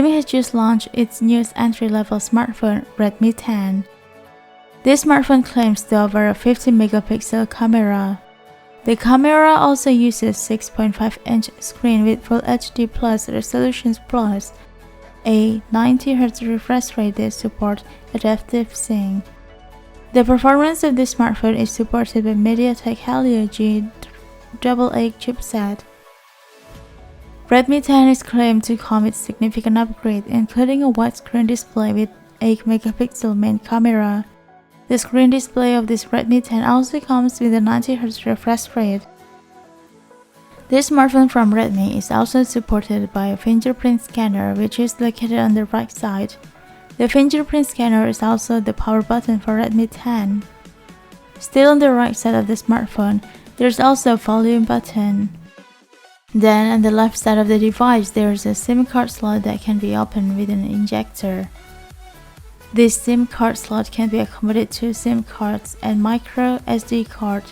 Xiaomi has just launched its newest entry-level smartphone, Redmi 10. This smartphone claims to offer a 50-megapixel camera. The camera also uses 6.5-inch screen with Full HD Plus resolutions plus a 90Hz refresh rate that supports AdaptiveSync. The performance of this smartphone is supported by MediaTekHelio G88 chipset. Redmi 10 is claimed to come with significant upgrade, including a widescreen display with 8-megapixel main camera. The screen display of this Redmi 10 also comes with a 90Hz refresh rate. This smartphone from Redmi is also supported by a fingerprint scanner, which is located on the right side. The fingerprint scanner is also the power button for Redmi 10. Still on the right side of the smartphone, there is also a volume button. Then on the left side of the device, there is a SIM card slot that can be opened with an ejector. This SIM card slot can be accommodated to SIM cards and microSD card.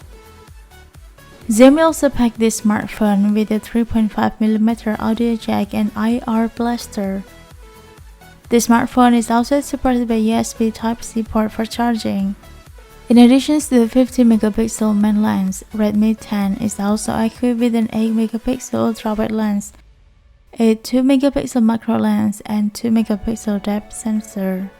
Xiaomi also packed this smartphone with a 3.5mm audio jack and IR blaster. The smartphone is also supported by USB Type-C port for charging. In addition to the 50-megapixel main lens, Redmi 10 is also equipped with an 8-megapixel ultra-wide lens, a 2-megapixel macro lens, and 2-megapixel depth sensor.